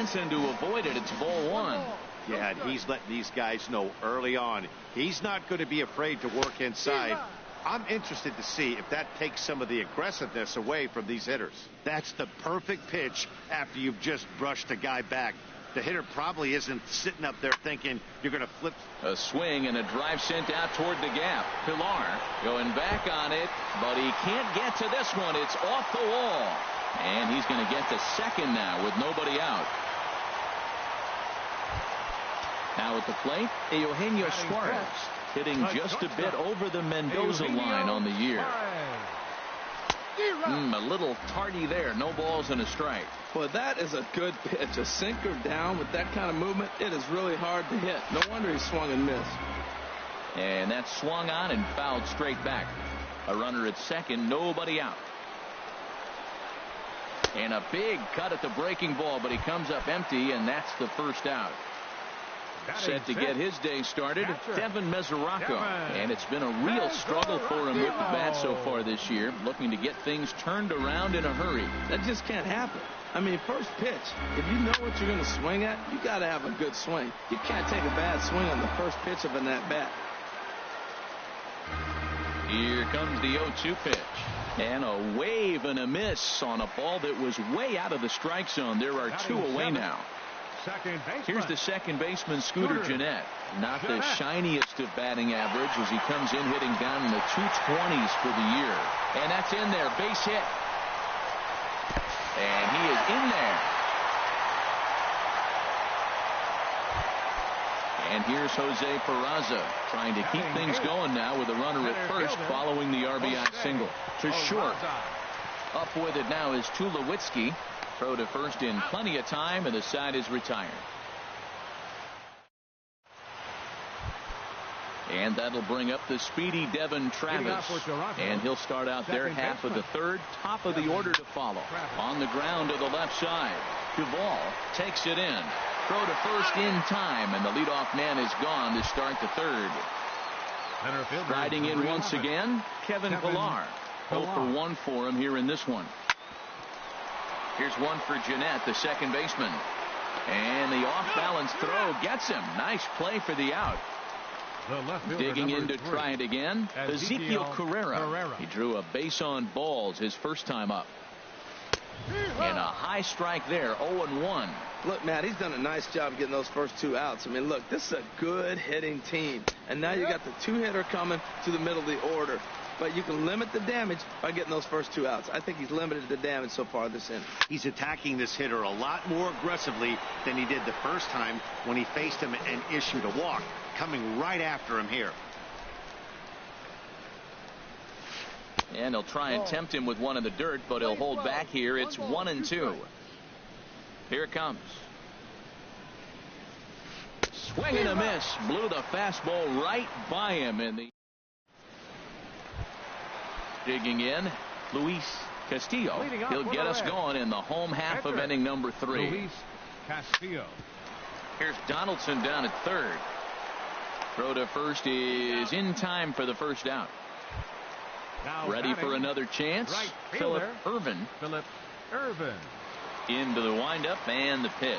chance, and to avoid it, it's ball one. Yeah, and he's letting these guys know early on he's not going to be afraid to work inside. I'm interested to see if that takes some of the aggressiveness away from these hitters. That's the perfect pitch after you've just brushed a guy back. The hitter probably isn't sitting up there thinking you're going to flip. A swing and a drive sent out toward the gap. Pilar going back on it, but he can't get to this one. It's off the wall. And he's going to get to second now with nobody out. Now at the plate, Eugenio Suarez, hitting just a bit over the Mendoza line on the year. A little tardy there. No balls and a strike. Well, that is a good pitch. A sinker down with that kind of movement, it is really hard to hit. No wonder he swung and missed. And that swung on and fouled straight back. A runner at second, nobody out. And a big cut at the breaking ball, but he comes up empty, and that's the first out. Set to get his day started, Devin Mesoraco. And it's been a real struggle for him with the bat so far this year, looking to get things turned around in a hurry. That just can't happen. I mean, first pitch, if you know what you're going to swing at, you got to have a good swing. You can't take a bad swing on the first pitch of an at-bat. Here comes the 0-2 pitch. And a wave and a miss on a ball that was way out of the strike zone. There are two away now. Here's the second baseman, Scooter Gennett. Not the shiniest of batting average as he comes in hitting down in the 220s for the year. And that's in there. Base hit. And he is in there. And here's Jose Peraza trying to keep things going now with a runner at first following the RBI single. To short. Up with it now is Tulowitzki. Throw to first in plenty of time, and the side is retired. And that'll bring up the speedy Devin Travis. And he'll start out there half of the third, top of the order to follow. On the ground to the left side. Duvall takes it in. Throw to first in time, and the leadoff man is gone to start the third. Riding in once again, Kevin Pillar. 0 for 1 for him here in this one. Here's one for Gennett, the second baseman. And the off-balance throw gets him. Nice play for the out. Digging in to try it again, Ezekiel Carrera. He drew a base on balls his first time up. And a high strike there, 0-1. Look, Matt, he's done a nice job getting those first two outs. I mean, look, this is a good hitting team. And now you got the two-hitter coming to the middle of the order. But you can limit the damage by getting those first two outs. I think he's limited the damage so far this inning. He's attacking this hitter a lot more aggressively than he did the first time when he faced him and issued a walk. Coming right after him here. And he'll try and tempt him with one in the dirt, but he'll hold back here. It's 1-2. Here it comes. Swing and a miss. Blew the fastball right by him in the. Digging in, Luis Castillo. He'll get us going in the home half of inning number 3. Luis Castillo. Here's Donaldson down at third. Throw to first is in time for the first out. Ready for another chance. Philip Ervin. Into the windup and the pitch.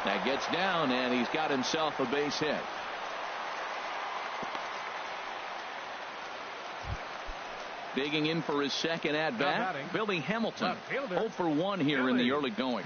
That gets down, and he's got himself a base hit. Digging in for his second at-bat, Billy Hamilton. 0 for 1 here in the early going.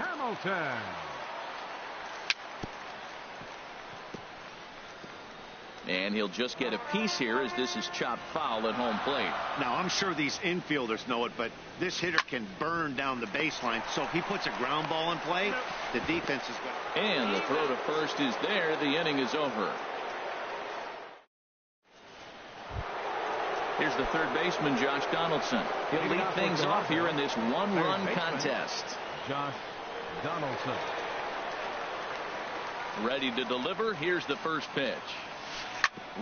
And he'll just get a piece here as this is chopped foul at home plate. Now, I'm sure these infielders know it, but this hitter can burn down the baseline. So if he puts a ground ball in play, the defense is going. And the throw to first is there. The inning is over. Here's the third baseman, Josh Donaldson. He'll lead things off here in this one-run contest. Josh Donaldson. Ready to deliver. Here's the first pitch.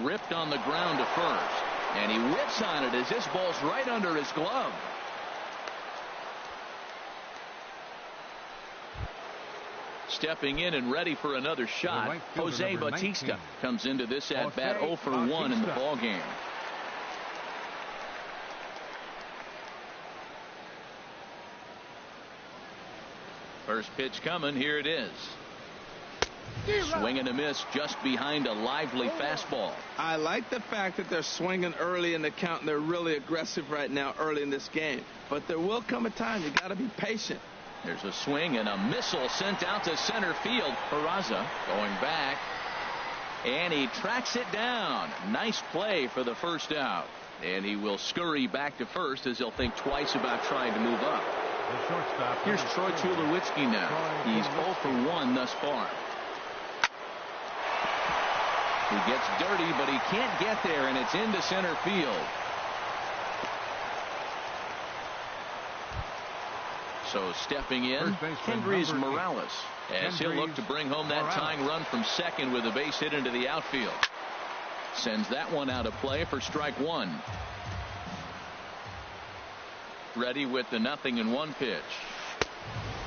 Ripped on the ground to first. And he whips on it as this ball's right under his glove. Stepping in and ready for another shot, Jose Bautista comes into this at-bat 0 for 1 in the ballgame. First pitch coming. Here it is. Swing and a miss just behind a lively fastball. I like the fact that they're swinging early in the count, and they're really aggressive right now early in this game. But there will come a time you got to be patient. There's a swing and a missile sent out to center field. Peraza going back, and he tracks it down. Nice play for the first out. And he will scurry back to first as he'll think twice about trying to move up. Here's Troy Tulowitzki now. He's 0 for 1 thus far. He gets dirty, but he can't get there, and it's into center field. So stepping in, Hendrys Morales, as he'll look to bring home that tying run from second with a base hit into the outfield. Sends that one out of play for strike one. Ready with the 0-1 pitch.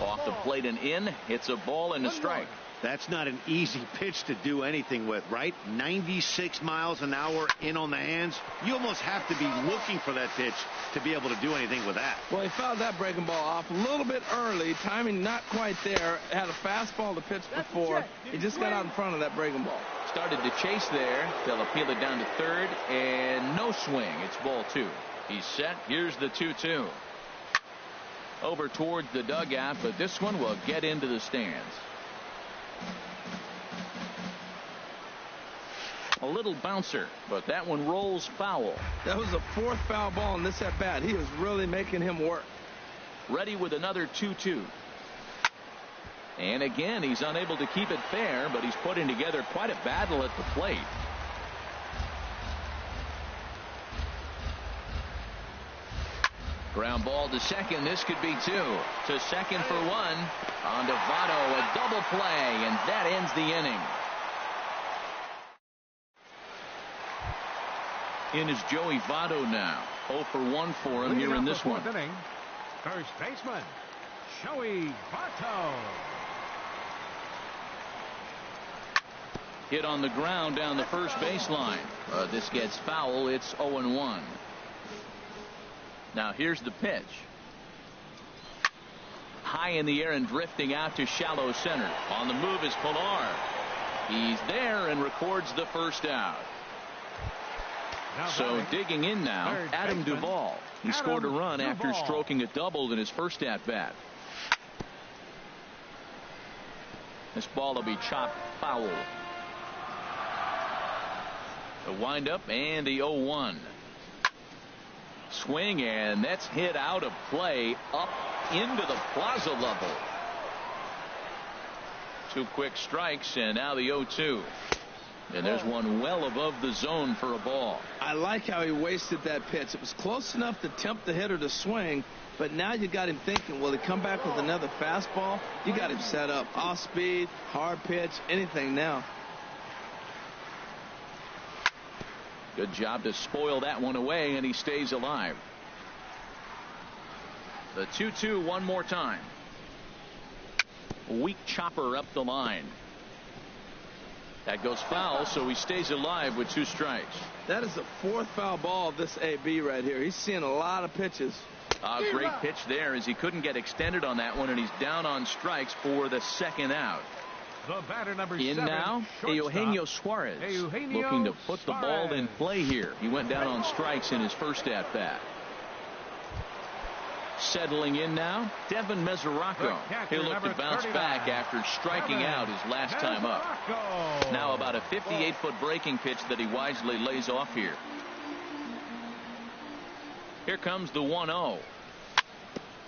Off the plate and in. It's a ball and a strike. That's not an easy pitch to do anything with, right? 96 miles an hour in on the hands. You almost have to be looking for that pitch to be able to do anything with that. Well, he fouled that breaking ball off a little bit early. Timing not quite there. Had a fastball to pitch before. He just got out in front of that breaking ball. Started to chase there. They'll appeal it down to third, and no swing. It's ball two. He's set. Here's the 2-2. Over towards the dugout, but this one will get into the stands. A little bouncer, but that one rolls foul. That was a fourth foul ball in this at bat. He was really making him work. Ready with another 2-2. And again, he's unable to keep it fair, but he's putting together quite a battle at the plate. Ground ball to second. This could be two. To second for one. On to Votto, a double play, and that ends the inning. In is Joey Votto now. 0 for 1 for him here in this one. Inning, first baseman, Joey Votto. Hit on the ground down the first baseline. This gets foul. It's 0-1. Now here's the pitch. High in the air and drifting out to shallow center. On the move is Pilar. He's there and records the first out. So digging in now, Adam Duvall. He scored a run after stroking a double in his first at-bat. This ball will be chopped foul. The windup and the 0-1. Swing, and that's hit out of play up into the plaza level. Two quick strikes, and now the 0-2. And there's one well above the zone for a ball. I like how he wasted that pitch. It was close enough to tempt the hitter to swing, but now you got him thinking, will he come back with another fastball? You got him set up. Off speed, hard pitch, anything now. Good job to spoil that one away, and he stays alive. The 2-2 one more time. Weak chopper up the line. That goes foul, so he stays alive with two strikes. That is the fourth foul ball of this AB right here. He's seeing a lot of pitches. A great pitch there as he couldn't get extended on that one, and he's down on strikes for the second out. The batter number in 7, now, Eugenio Suarez, looking to put the ball in play here. He went down on strikes in his first at-bat. Settling in now, Devin Mesoraco. He'll look to bounce back after striking out his last time up. Now about a 58-foot breaking pitch that he wisely lays off here. Here comes the 1-0.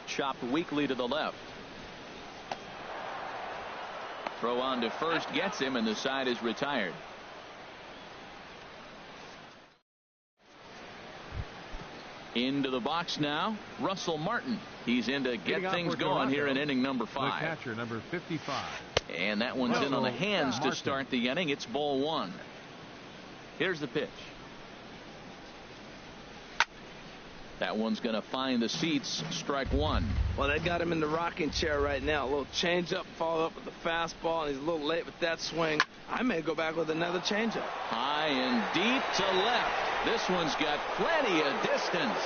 Chopped weakly to the left. Throw on to first gets him, and the side is retired. Into the box now, Russell Martin. He's in to get things going here in inning number 5. The catcher, number 55. And that one's in on the hands to start the inning. It's ball one. Here's the pitch. That one's going to find the seats. Strike one. Well, they got him in the rocking chair right now. A little changeup, follow up with the fastball, and he's a little late with that swing. I may go back with another changeup. High and deep to left. This one's got plenty of distance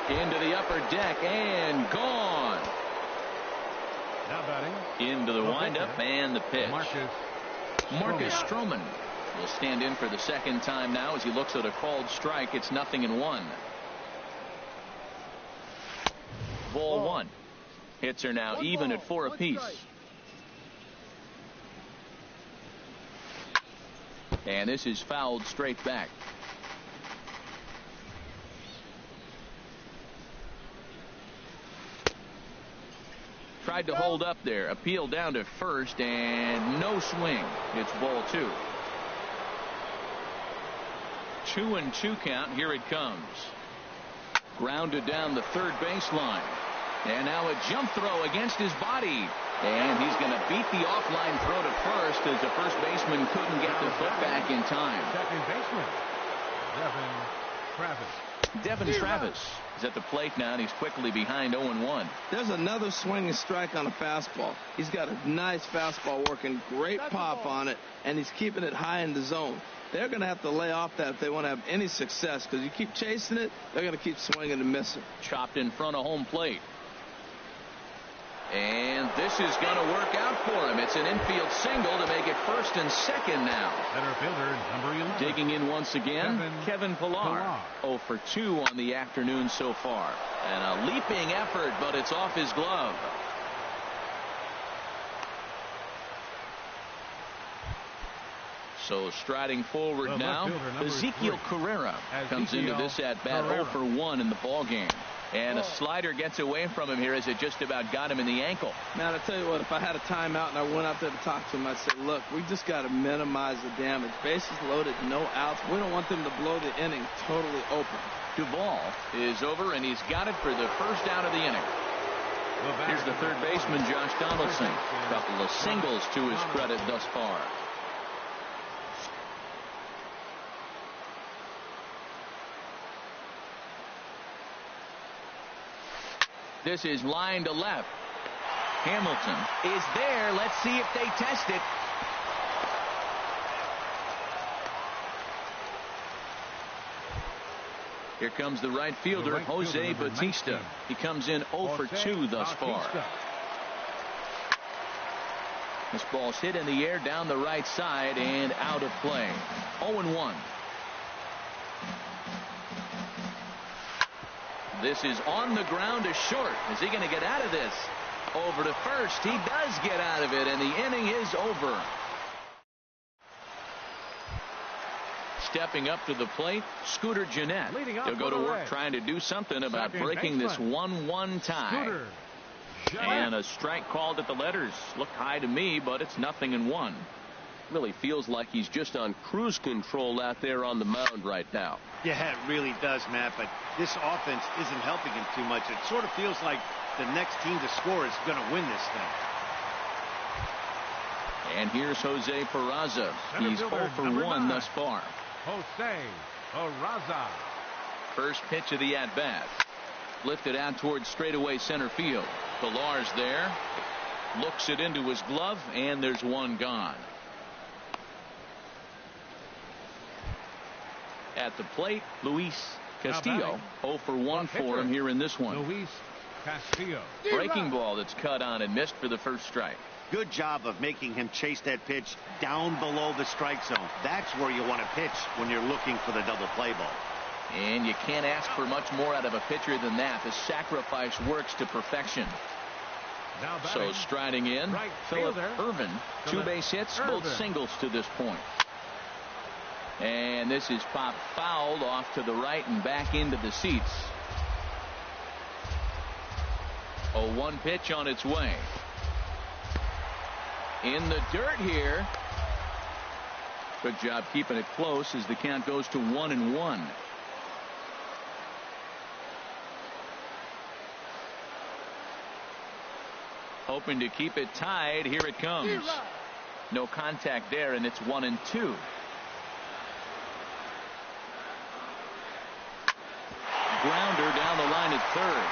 into the upper deck and gone. Now batting. Into the windup and the pitch. Marcus Stroman will stand in for the second time now as he looks at a called strike. It's 0-1. Ball one. Hits are now even at 4 apiece. And this is fouled straight back. Tried to hold up there. Appeal down to first and no swing. It's ball 2. 2-2 count. Here it comes. Grounded down the third baseline. And now a jump throw against his body. And he's going to beat the offline throw to first as the first baseman couldn't get the foot back in time. Second baseman, Devin Travis is at the plate now, and he's quickly behind 0-1. There's another swinging strike on a fastball. He's got a nice fastball working, great pop on it, and he's keeping it high in the zone. They're going to have to lay off that if they want to have any success, because you keep chasing it, they're going to keep swinging and missing. Chopped in front of home plate. And this is going to work out for him. It's an infield single to make it first and second now. Center fielder, number 11. Digging in once again, Kevin Pillar. 0 for 2 on the afternoon so far. And a leaping effort, but it's off his glove. So striding forward now, Ezekiel Carrera comes into this at-bat 0 for 1 in the ballgame. And a slider gets away from him here as it just about got him in the ankle. Man, I tell you what, if I had a timeout and I went out there to talk to him, I'd say, look, we just got to minimize the damage. Bases loaded, no outs. We don't want them to blow the inning totally open. Duvall is over, and he's got it for the first out of the inning. Here's the third baseman, Josh Donaldson. A couple of singles to his credit thus far. This is line to left. Hamilton is there. Let's see if they test it. Here comes the right fielder, Jose Bautista. He comes in 0 for 2 thus far. This ball's hit in the air down the right side and out of play. 0-1. This is on the ground to short. Is he going to get out of this? Over to first. He does get out of it, and the inning is over. Stepping up to the plate, Scooter Gennett. He'll go to work trying to do something about breaking this 1-1 tie. And a strike called at the letters. Looked high to me, but it's 0-1. Really feels like he's just on cruise control out there on the mound right now. Yeah, it really does, Matt, but this offense isn't helping him too much. It sort of feels like the next team to score is going to win this thing. And here's Jose Peraza. He's 0 for 1 thus far. Jose Peraza. First pitch of the at-bat. Lifted out towards straightaway center field. Pillar's there. Looks it into his glove, and there's one gone. At the plate, Luis Castillo. 0 for 1 for him here in this one. Luis Castillo. Breaking ball that's cut on and missed for the first strike. Good job of making him chase that pitch down below the strike zone. That's where you want to pitch when you're looking for the double play ball. And you can't ask for much more out of a pitcher than that. The sacrifice works to perfection. So striding in, Philip Irvin. 2 base hits, both singles to this point. And this is popped fouled off to the right and back into the seats. 0-1 pitch on its way. In the dirt here. Good job keeping it close as the count goes to 1-1. Hoping to keep it tied. Here it comes. No contact there, and it's 1-2. Grounder down the line at third.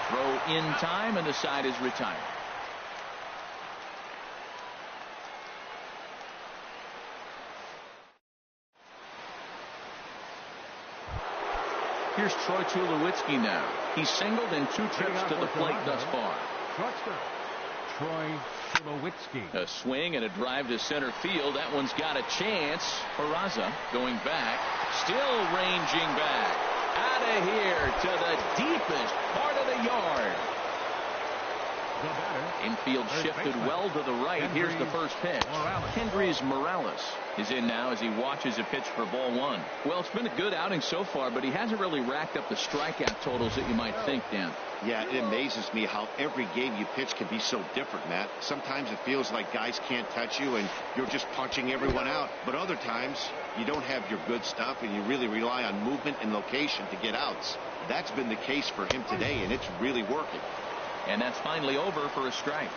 Throw in time, and the side is retired. Here's Troy Tulowitzki now. He's singled in 2 trips to the plate thus far. Shortstop, Troy Tulowitzki. A swing and a drive to center field. That one's got a chance. Peraza going back. Still ranging back. Out of here to the deepest part of the yard. Infield shifted well to the right. Here's the first pitch. Kendrys Morales is in now as he watches a pitch for ball one. Well, it's been a good outing so far, but he hasn't really racked up the strikeout totals that you might think, Dan. Yeah, it amazes me how every game you pitch can be so different, Matt. Sometimes it feels like guys can't touch you and you're just punching everyone out. But other times you don't have your good stuff and you really rely on movement and location to get outs. That's been the case for him today, and it's really working. And that's finally over for a strike.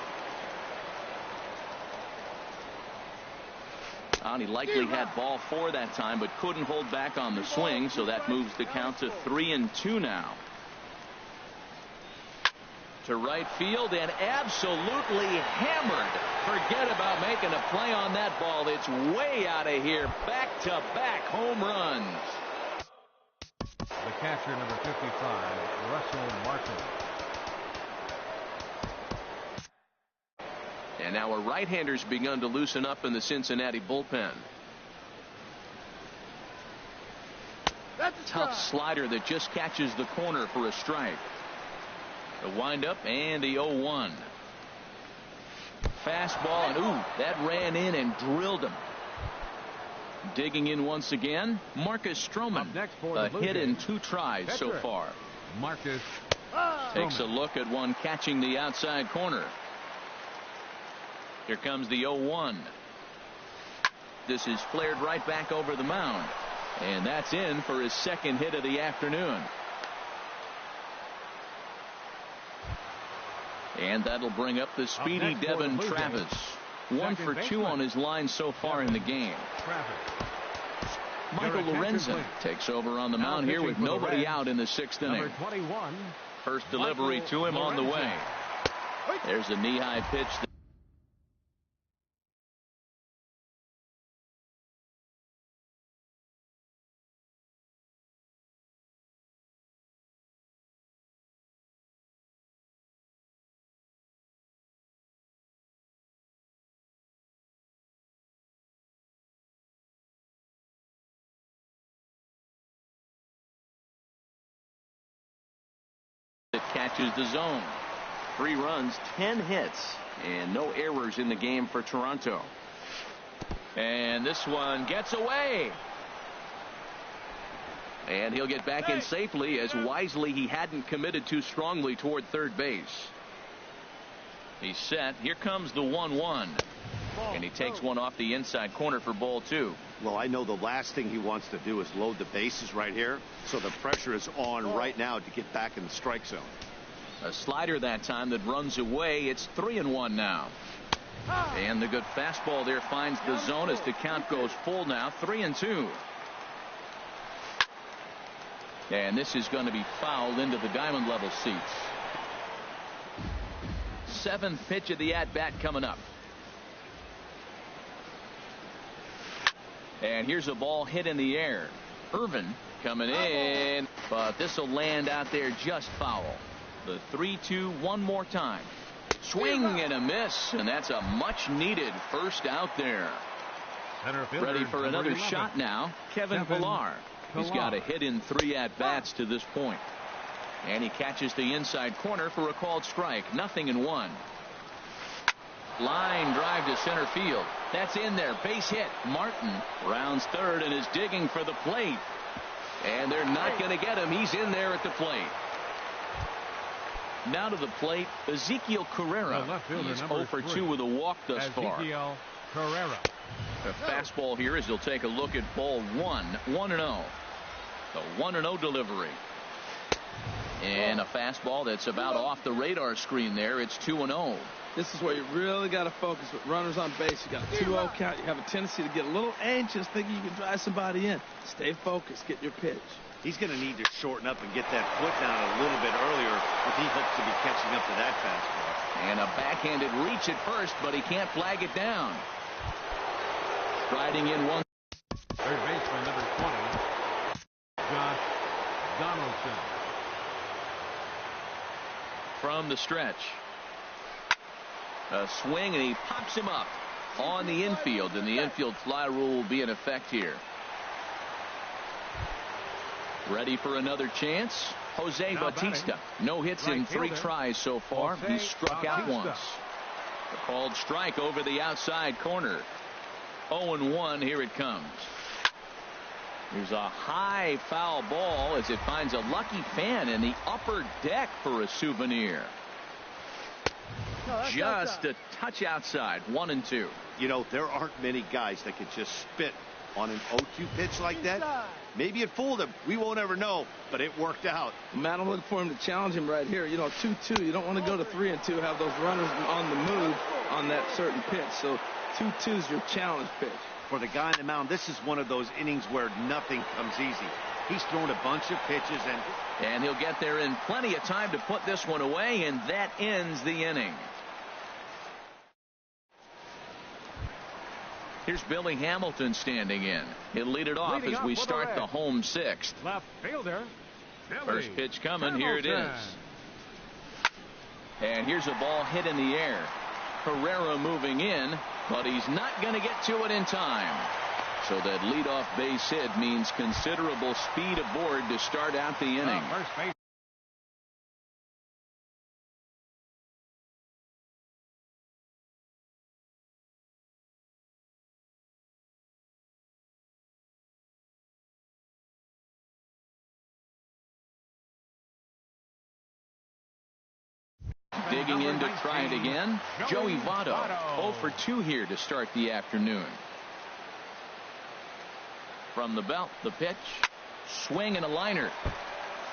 He likely had ball four that time, but couldn't hold back on the swing, so that moves the count to 3-2 now. To right field and absolutely hammered. Forget about making a play on that ball. It's way out of here. Back-to-back home runs. The catcher, number 55, Russell Martin. And now a right-hander's begun to loosen up in the Cincinnati bullpen. Tough slider that just catches the corner for a strike. The windup and the 0-1. Fastball, and ooh, that ran in and drilled him. Digging in once again, Marcus Stroman. A hit in 2 tries so far. Marcus takes a look at one catching the outside corner. Here comes the 0-1. This is flared right back over the mound. And that's in for his second hit of the afternoon. And that'll bring up the speedy Devin Travis. 1 for 2 on his line so far in the game. Michael Lorenzen takes over on the mound here with nobody out in the 6th inning. First delivery to him on the way. There's a knee-high pitch. It catches the zone. 3 runs, 10 hits, and no errors in the game for Toronto. And this one gets away. And he'll get back in safely, as wisely he hadn't committed too strongly toward third base. He's set. Here comes the 1-1. And he takes one off the inside corner for ball 2. Well, I know the last thing he wants to do is load the bases right here, so the pressure is on right now to get back in the strike zone. A slider that time that runs away. It's 3-1 now. And the good fastball there finds the zone as the count goes full now. 3-2. And this is going to be fouled into the diamond level seats. 7th pitch of the at-bat coming up. And here's a ball hit in the air. Irvin coming in, but this will land out there just foul. The 3-2 one more time. Swing and a miss, and that's a much needed first out there. Ready for another shot now, Kevin Pillar. He's got a hit in 3 at-bats to this point. And he catches the inside corner for a called strike. 0-1. Line drive to center field. That's in there. Base hit. Martin rounds third and is digging for the plate. And they're not going to get him. He's in there at the plate. Now to the plate, Ezekiel Carrera. He's 0 for 2 with a walk thus far. Ezekiel Carrera. A fastball here as he'll take a look at ball 1. 1-0. The 1-0 delivery. And a fastball that's about off the radar screen there. It's 2-0. This is where you really got to focus with runners on base. You got a 2-0 count. You have a tendency to get a little anxious thinking you can drive somebody in. Stay focused. Get your pitch. He's going to need to shorten up and get that foot down a little bit earlier if he hopes to be catching up to that fastball. And a backhanded reach at first, but he can't flag it down. Striding in one. Third baseman, number 20, Josh Donaldson. From the stretch. A swing, and he pops him up on the infield, and the infield fly rule will be in effect here. Ready for another chance. Jose Bautista. No hits in 3 tries so far. He struck out once. A called strike over the outside corner. 0-1. Here it comes. There's a high foul ball as it finds a lucky fan in the upper deck for a souvenir. Just a touch outside. 1-2. You know, there aren't many guys that can just spit on an 0-2 pitch like that. Maybe it fooled him. We won't ever know, but it worked out. Matt, I'm looking for him to challenge him right here. You know, 2-2. You don't want to go to 3-2, have those runners on the move on that certain pitch. So 2-2 is your challenge pitch. For the guy on the mound, this is one of those innings where nothing comes easy. He's thrown a bunch of pitches, and he'll get there in plenty of time to put this one away, and that ends the inning. Here's Billy Hamilton standing in. He'll lead it off as we start the home 6th. Left fielder. First pitch coming. Here it is. And here's a ball hit in the air. Herrera moving in, but he's not going to get to it in time. So that leadoff base hit means considerable speed aboard to start out the inning. First base. Digging in to try it again. Joey Votto. 0 for 2 here to start the afternoon. From the belt, the pitch. Swing and a liner.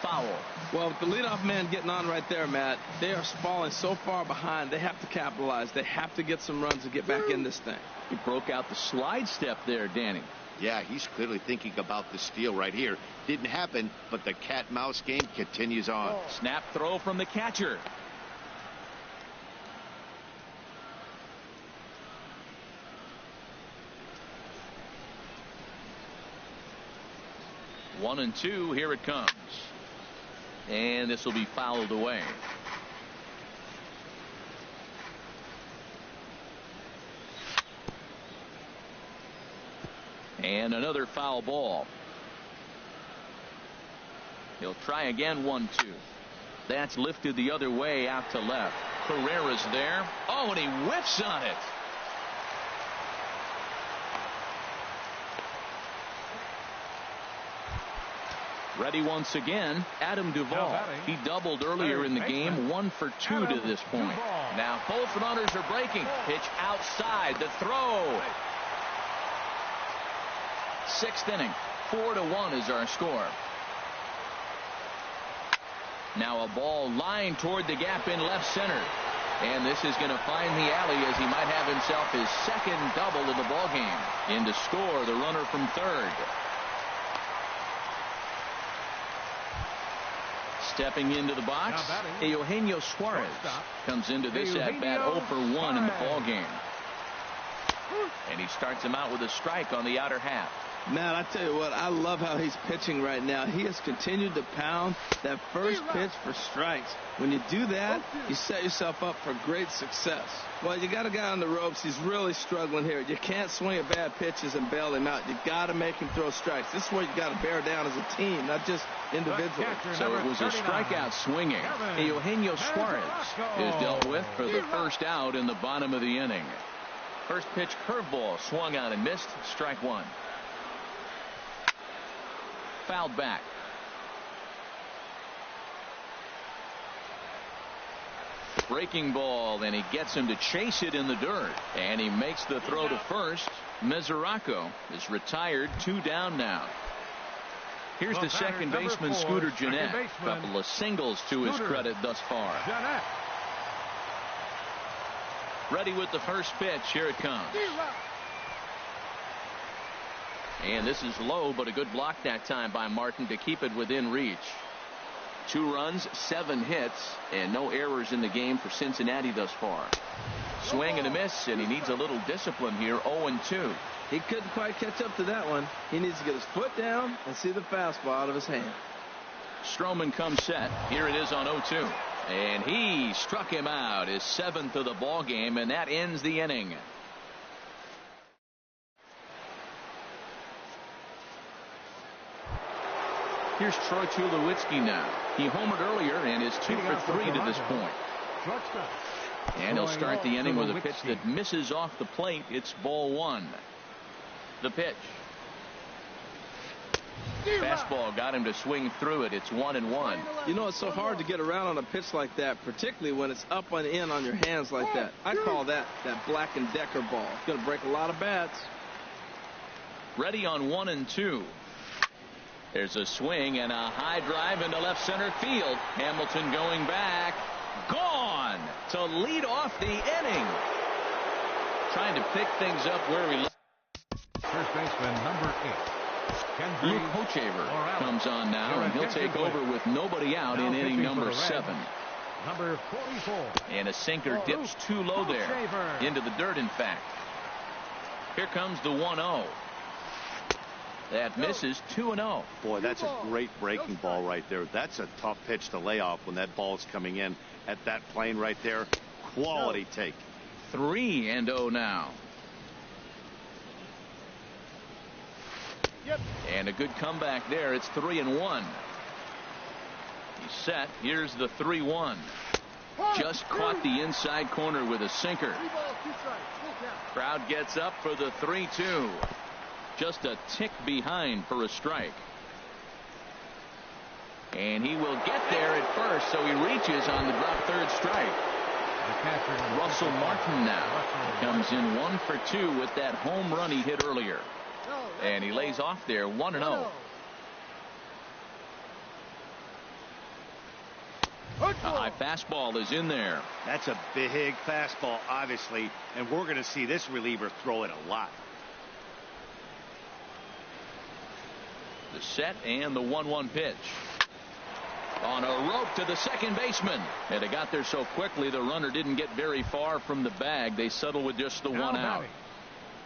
Foul. Well, with the leadoff man getting on right there, Matt, they are falling so far behind. They have to capitalize. They have to get some runs to get back in this thing. He broke out the slide step there, Danny. yeah, he's clearly thinking about the steal right here. Didn't happen, but the cat-mouse game continues on. Snap throw from the catcher. One and two. Here it comes. And this will be fouled away. And another foul ball. He'll try again. 1-2. That's lifted the other way out to left. Carrera's there. Oh, and he whiffs on it. Ready once again, Adam Duvall. He doubled earlier in the game, 1 for 2 to this point. Now both runners are breaking. Pitch outside, the throw. Sixth inning, 4-1 is our score. Now a ball lined toward the gap in left center. And this is going to find the alley as he might have himself his second double of the ball game. In to score the runner from third. Stepping into the box, Eugenio Suarez comes into this at bat 0 for 1 in the ball game. And he starts him out with a strike on the outer half. Matt, I tell you what, I love how he's pitching right now. He has continued to pound that first pitch for strikes. When you do that, you set yourself up for great success. Well, you got a guy on the ropes. He's really struggling here. You can't swing at bad pitches and bail him out. You got to make him throw strikes. This is where you got to bear down as a team, not just individually. So it was a strikeout swinging. Eugenio Suarez is dealt with for the first out in the bottom of the inning. First pitch curveball swung on and missed. Strike one. Fouled back. Breaking ball, and he gets him to chase it in the dirt. And he makes the throw to first. Mesoraco is retired. 2 down now. Here's the second baseman, Scooter Gennett. A couple of singles to his credit thus far. Ready with the first pitch. Here it comes. And this is low, but a good block that time by Martin to keep it within reach. 2 runs, 7 hits, and no errors in the game for Cincinnati thus far. Swing and a miss, and he needs a little discipline here. 0-2. He couldn't quite catch up to that one. He needs to get his foot down and see the fastball out of his hand. Stroman comes set. Here it is on 0-2. And he struck him out, his 7th of the ball game, and that ends the inning. Here's Troy Tulowitzki now. He homered earlier and is 2 for 3 to this point. And he'll start the inning with a pitch that misses off the plate. It's ball 1. The pitch. Fastball got him to swing through it. It's 1-1. You know, it's so hard to get around on a pitch like that, particularly when it's up and in on your hands like that. I call that Black & Decker ball. It's going to break a lot of bats. Ready on 1-2. There's a swing and a high drive into left center field. Hamilton going back. Gone to lead off the inning. Trying to pick things up where he left. First baseman number 8. Luke Hochevar comes on now, and he'll take over with nobody out in inning number 7. Number 44. And a sinker dips too low there. Into the dirt, in fact. Here comes the 1-0. That misses. 2-0. Boy, that's a great breaking ball right there. That's a tough pitch to lay off when that ball is coming in at that plane right there. Quality take. 3-0 now. And a good comeback there. It's 3-1. He's set. Here's the 3-1. Just caught the inside corner with a sinker. Crowd gets up for the 3-2. Just a tick behind for a strike. And he will get there at first, so he reaches on the drop third strike. Russell Martin now comes in 1 for 2 with that home run he hit earlier. And he lays off there. 1-0. A high fastball is in there. That's a big fastball, obviously, and we're going to see this reliever throw it a lot. The set and the 1-1 pitch. On a rope to the second baseman. And it got there so quickly the runner didn't get very far from the bag. They settle with just the one out.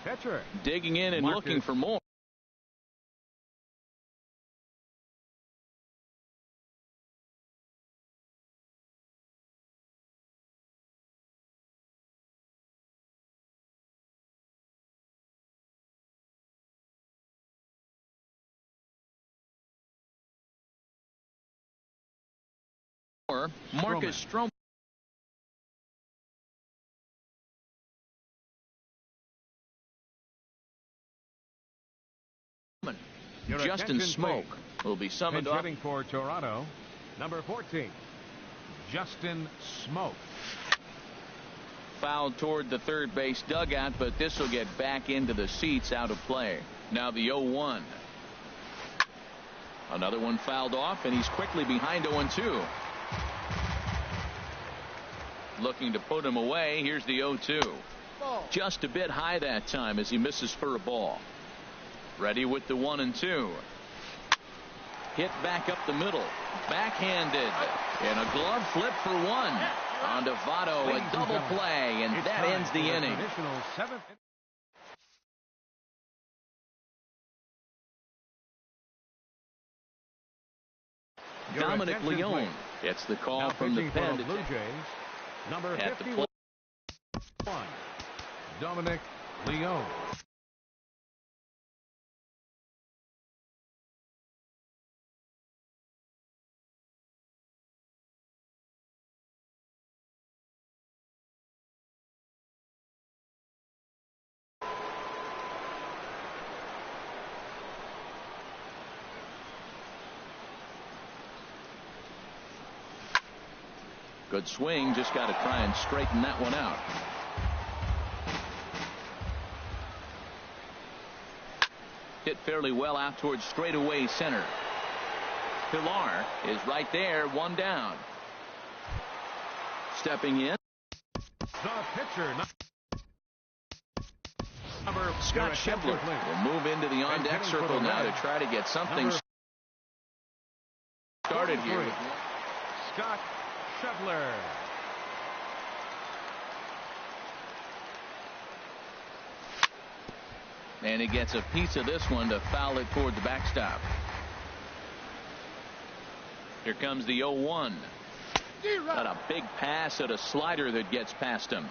Catcher. Digging in and looking for more. Marcus Stroman. Justin Smoke will be summoned up. Hitting for Toronto, number 14, Justin Smoke. Fouled toward the third base dugout, but this will get back into the seats, out of play. Now the 0-1. Another one fouled off, and he's quickly behind 0-2. Looking to put him away. Here's the 0-2. Just a bit high that time as he misses for a ball. Ready with the 1-2. Hit back up the middle. Backhanded. And a glove flip for 1. On to Votto, a double play, and that ends the inning. Dominic Leone gets the call from the pen. Blue Jays, number 51, Dominic Leone. Good swing. Just got to try and straighten that one out. Hit fairly well out towards straightaway center. Pilar is right there. 1 down. Stepping in. The pitcher. Scott Schebler will move into the on-deck circle now to try to get something started here. Scott Schebler. And he gets a piece of this one to foul it toward the backstop. Here comes the 0-1. Got a big pass at a slider that gets past him.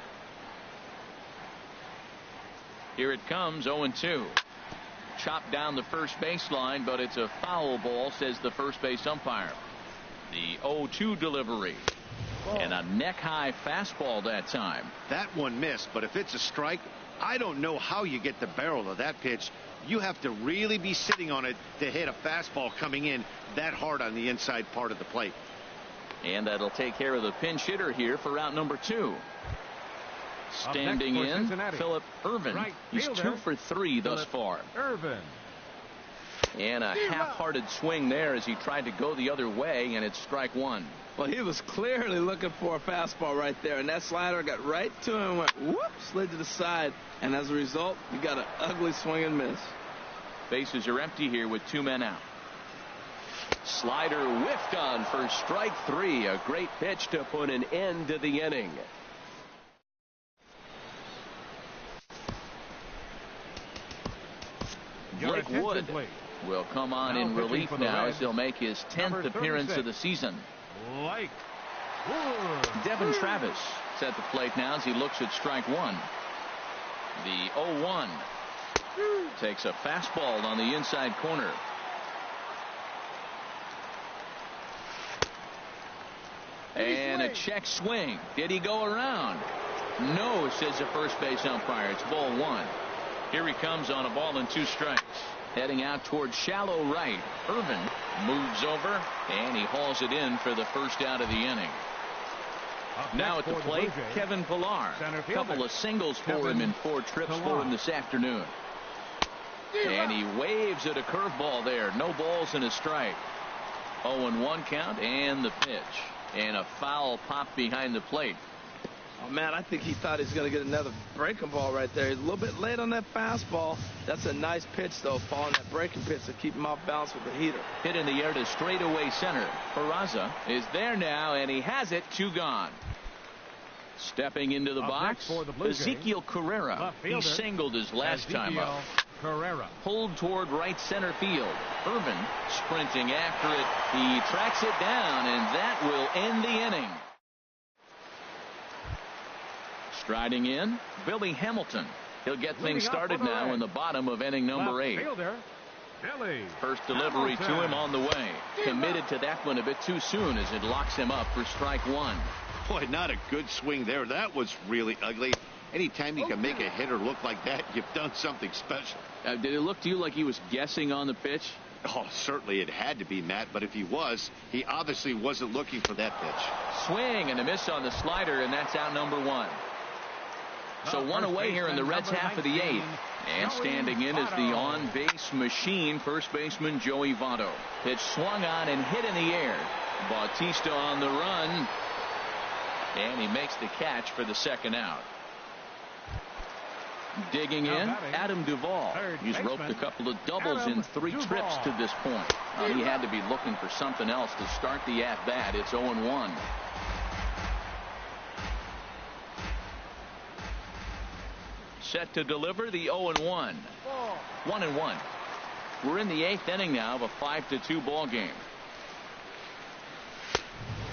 Here it comes, 0-2. Chopped down the first baseline, but it's a foul ball, says the first base umpire. The 0-2 delivery. And a neck-high fastball that time. That one missed, but if it's a strike, I don't know how you get the barrel of that pitch. You have to really be sitting on it to hit a fastball coming in that hard on the inside part of the plate. And that'll take care of the pinch hitter here for out number 2. Standing in, Phillip Ervin. Right He's 2 for 3 thus far. Ervin. And a half-hearted swing there as he tried to go the other way, and it's strike 1. Well, he was clearly looking for a fastball right there, and that slider got right to him and went whoop, slid to the side, and as a result, you got an ugly swing and miss. Bases are empty here with 2 men out. Slider whiffed on for strike 3. A great pitch to put an end to the inning. Blake Wood will come on in relief now as he'll make his 10th appearance of the season. Blake Wood. Devin Travis is at the plate now as he looks at strike 1. The 0-1 takes a fastball on the inside corner. And a check swing. Did he go around? No, says the first base umpire. It's ball 1. Here he comes on a ball and 2 strikes. Heading out towards shallow right. Ervin moves over, and he hauls it in for the first out of the inning. Now at the plate, Kevin Pillar. A couple of singles for him in 4 trips for him this afternoon. And he waves at a curveball there. No balls and a strike. 0-1 count and the pitch. And a foul pop behind the plate. Oh, man, I think he thought he was going to get another breaking ball right there. He's a little bit late on that fastball. That's a nice pitch, though, following that breaking pitch to keep him off balance with the heater. Hit in the air to straightaway center. Peraza is there now, and he has it. 2 gone. Stepping into the box, Ezekiel Carrera. He singled his last time up. Carrera. Pulled toward right center field. Ervin sprinting after it. He tracks it down, and that will end the inning. Striding in, Billy Hamilton. He'll get things started now in the bottom of inning number 8. First delivery to him on the way. Committed to that one a bit too soon as it locks him up for strike 1. Boy, not a good swing there. That was really ugly. Anytime you can make a hitter look like that, you've done something special. Did it look to you like he was guessing on the pitch? Oh, certainly it had to be, Matt, but if he was, he obviously wasn't looking for that pitch. Swing and a miss on the slider, and that's out number 1. So 1 away here in the Reds' half of the 8th. And standing in is the on-base machine, first baseman Joey Votto. Pitch swung on and hit in the air. Bautista on the run. And he makes the catch for the second out. Digging in, Adam Duvall. He's roped a couple of doubles in 3 trips to this point. He had to be looking for something else to start the at-bat. It's 0-1. Set to deliver the 0-1. 1-1. We're in the 8th inning now of a 5-2 ball game.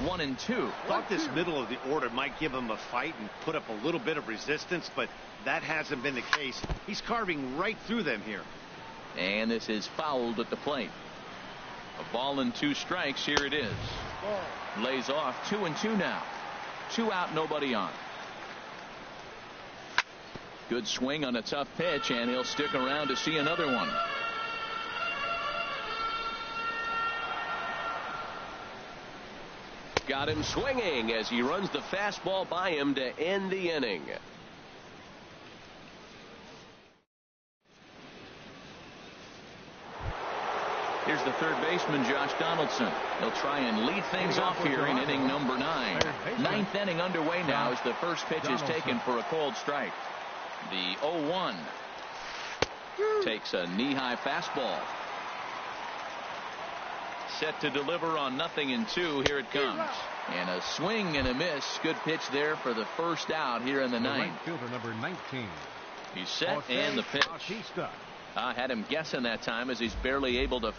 1-2. Thought this middle of the order might give him a fight and put up a little bit of resistance, but that hasn't been the case. He's carving right through them here. And this is fouled at the plate. A ball and 2 strikes. Here it is. Lays off 2-2 now. 2 out, nobody on. Good swing on a tough pitch, and he'll stick around to see another one. Got him swinging as he runs the fastball by him to end the inning. Here's the third baseman, Josh Donaldson. He'll try and lead things off here in inning number 9. 9th inning underway now as the first pitch is taken for a called strike. The 0-1 takes a knee-high fastball. Set to deliver on 0-2. Here it comes. And a swing and a miss. Good pitch there for the first out here in the 9th. Right fielder number 19. He's set and the pitch. Had him guessing that time as he's barely able to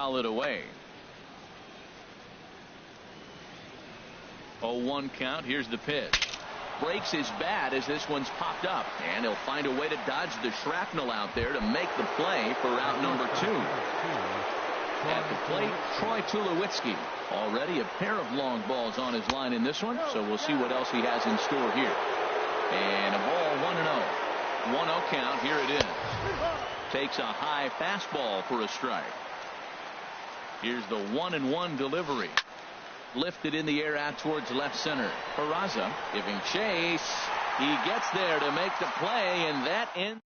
foul it away. 0-1 count. Here's the pitch. Breaks his bat as this one's popped up, and he'll find a way to dodge the shrapnel out there to make the play for out number 2. At the plate, Troy Tulowitzki. Already a pair of long balls on his line in this one, so we'll see what else he has in store here. And a ball, 1-0. 1-0 count. Here it is. Takes a high fastball for a strike. Here's the 1-1 delivery. Lifted in the air out towards left center. Peraza giving chase. He gets there to make the play, and that ends.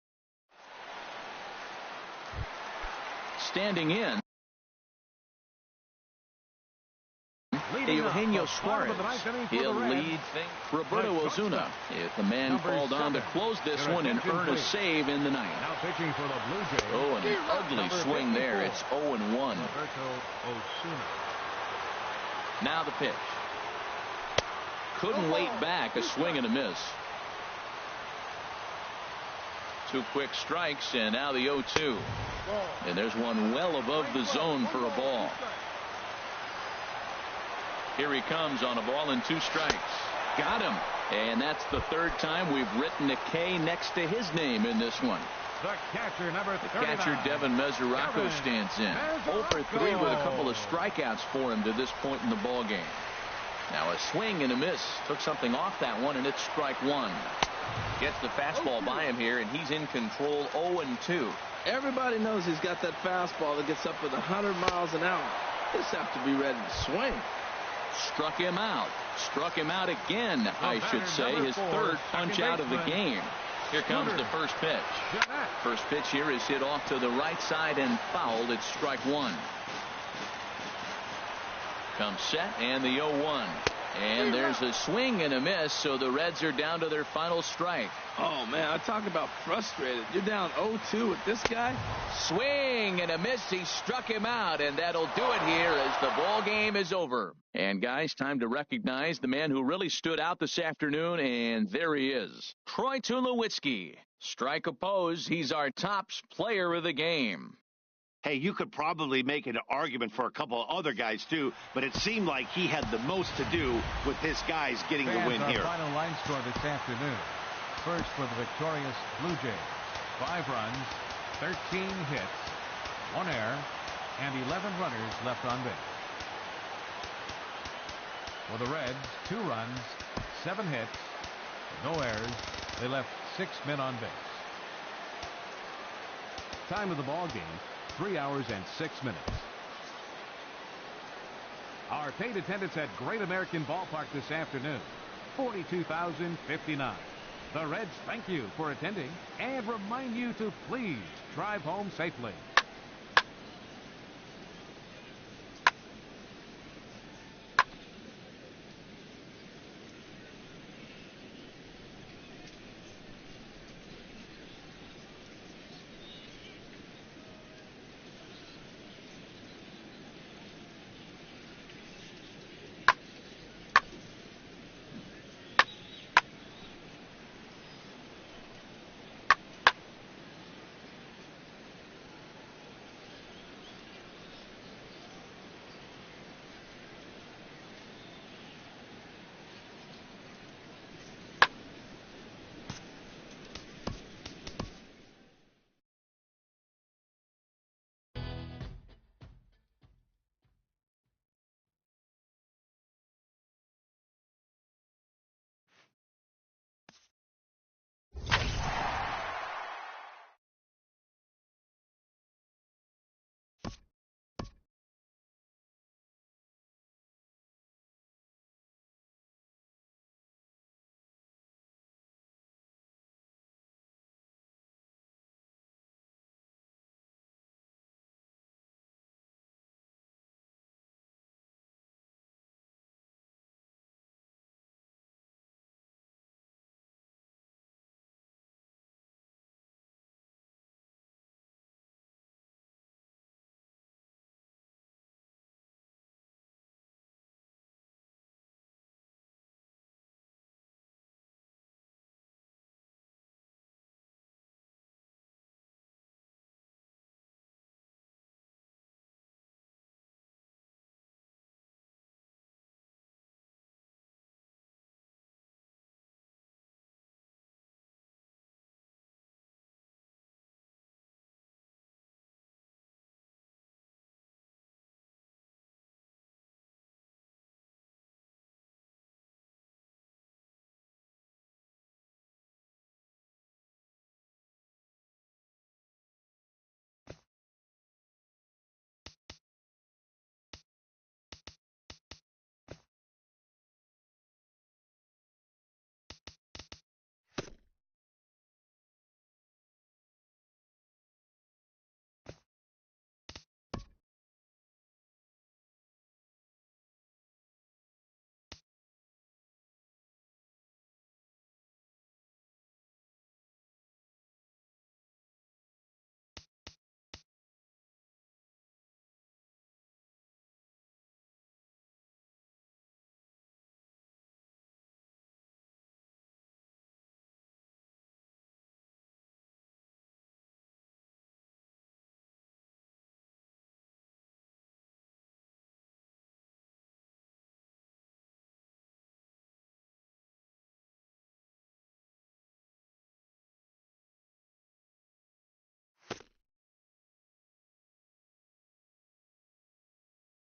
Standing in, Eugenio Suarez. He'll lead Roberto Ozuna. If the man called on to close this one and earn a save in the ninth. Oh, and an ugly swing there. It's 0-1. Now the pitch. Couldn't wait back. A swing and a miss. 2 quick strikes, and now the 0-2. And there's one well above the zone for a ball. Here he comes on a ball and 2 strikes. Got him. And that's the 3rd time we've written a K next to his name in this one. The catcher, number 39. The catcher, Devin Mesoraco, stands in. 0 for 3 with a couple of strikeouts for him to this point in the ball game. Now a swing and a miss. Took something off that one, and it's strike 1. Gets the fastball by him here, and he's in control. 0-2. Everybody knows he's got that fastball that gets up with 100 miles an hour. Just have to be ready to swing. Struck him out. Struck him out again, I should say. His 3rd punch out of the game. Here comes the first pitch. First pitch here is hit off to the right side and fouled. It's strike 1. Comes set, and the 0-1. And there's a swing and a miss, so the Reds are down to their final strike. Oh, man, I talk about frustrated. You're down 0-2 with this guy. Swing and a miss. He struck him out, and that'll do it here as the ball game is over. And, guys, time to recognize the man who really stood out this afternoon, and there he is. Troy Tulowitzki. Strike opposed. He's our top player of the game. Hey, you could probably make an argument for a couple of other guys, too, but it seemed like he had the most to do with his guys getting the win here. Final line score this afternoon. First for the victorious Blue Jays. 5 runs, 13 hits, 1 error, and 11 runners left on base. For the Reds, 2 runs, 7 hits, no errors. They left 6 men on base. Time of the ball game, 3 hours and 6 minutes. Our paid attendance at Great American Ballpark this afternoon, 42,059. The Reds thank you for attending and remind you to please drive home safely.